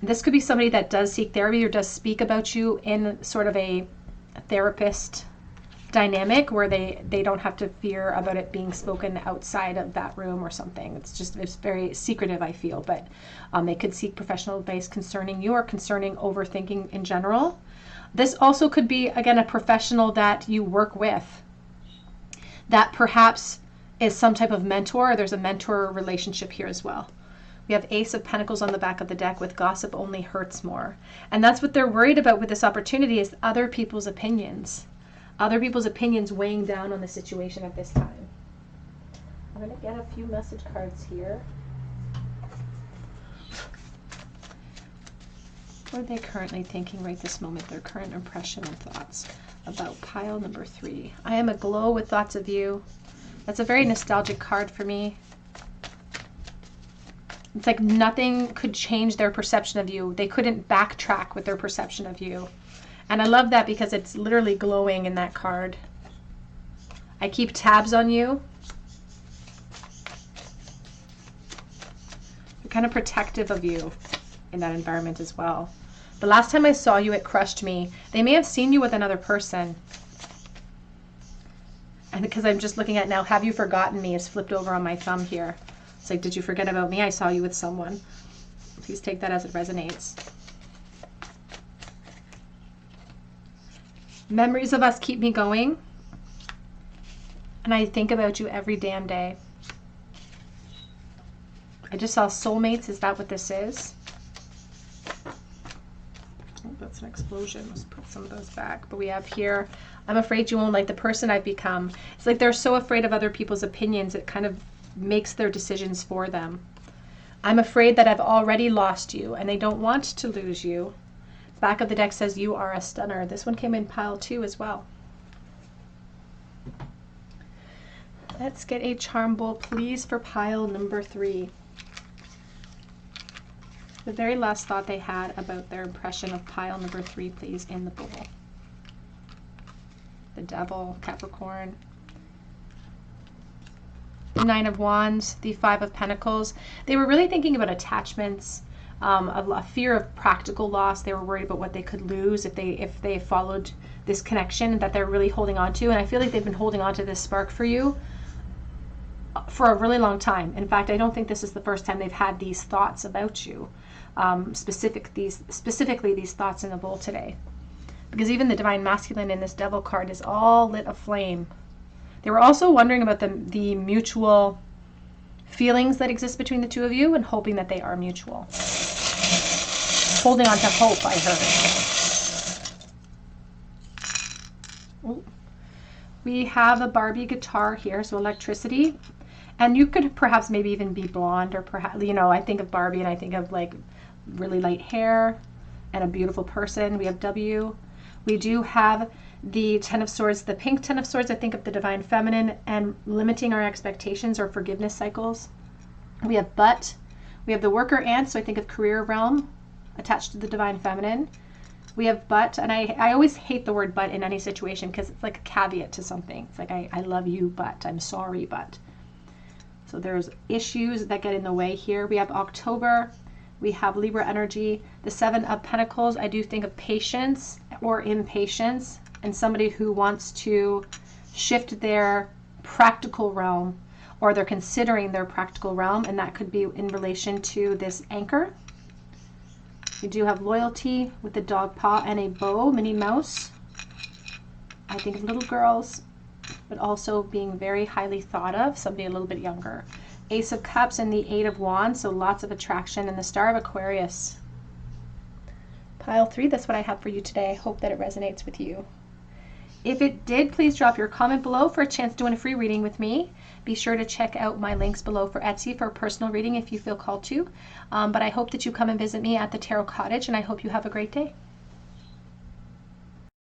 This could be somebody that does seek therapy or does speak about you in sort of a therapist dynamic where they don't have to fear about it being spoken outside of that room or something. It's very secretive, I feel, but they could seek professional advice concerning you or concerning overthinking in general. This also could be, again, a professional that you work with that perhaps is some type of mentor. There's a mentor relationship here as well. We have Ace of Pentacles on the back of the deck with gossip only hurts more. And that's what they're worried about with this opportunity, is other people's opinions. Other people's opinions weighing down on the situation at this time. I'm going to get a few message cards here. What are they currently thinking right this moment? Their current impression and thoughts about pile number 3. I am aglow with thoughts of you. That's a very nostalgic card for me. It's like nothing could change their perception of you. They couldn't backtrack with their perception of you. And I love that because it's literally glowing in that card. I keep tabs on you. They're kind of protective of you in that environment as well. The last time I saw you, it crushed me. They may have seen you with another person. because I'm just looking at now, have you forgotten me is flipped over on my thumb here. It's like, did you forget about me? I saw you with someone. Please take that as it resonates. Memories of us keep me going. And I think about you every damn day. I just saw soulmates. Is that what this is? Oh, that's an explosion. Let's put some of those back. But we have here, I'm afraid you won't like the person I've become. It's like they're so afraid of other people's opinions, it kind of makes their decisions for them. I'm afraid that I've already lost you, and they don't want to lose you. Back of the deck says you are a stunner. This one came in pile 2 as well. Let's get a charm bowl, please, for pile number 3. The very last thought they had about their impression of pile number 3, please, in the bowl. The Devil, Capricorn. The 9 of Wands, the 5 of Pentacles. They were really thinking about attachments, a fear of practical loss. They were worried about what they could lose if they followed this connection that they're really holding on to. And I feel like they've been holding on to this spark for you for a really long time. In fact, I don't think this is the first time they've had these thoughts about you. Specifically these thoughts in the bowl today. Because even the Divine Masculine in this Devil card is all lit aflame. They were also wondering about the mutual feelings that exist between the two of you and hoping that they are mutual. Holding on to hope, I heard. Ooh. We have a Barbie guitar here, so electricity. And you could perhaps maybe even be blonde, or perhaps, you know, I think of Barbie and I think of like really light hair and a beautiful person. We have W. We do have the 10 of Swords, the pink 10 of Swords. I think of the Divine Feminine and limiting our expectations or forgiveness cycles. We have But. We have the Worker Ant, so I think of career realm attached to the Divine Feminine. We have But, and I always hate the word but in any situation because it's like a caveat to something. It's like, I love you, but I'm sorry, but. So there's issues that get in the way here. We have October. We have Libra energy. The 7 of Pentacles, I do think of patience or impatience and somebody who wants to shift their practical realm, or they're considering their practical realm, and that could be in relation to this anchor. We do have loyalty with the dog paw and a bow, Minnie Mouse. I think of little girls, but also being very highly thought of, somebody a little bit younger. Ace of Cups and the 8 of Wands, so lots of attraction, and the Star of Aquarius. Pile 3, that's what I have for you today. I hope that it resonates with you. If it did, please drop your comment below for a chance to win a free reading with me. Be sure to check out my links below for Etsy for a personal reading if you feel called to. But I hope that you come and visit me at the Tarot Cottage, and I hope you have a great day.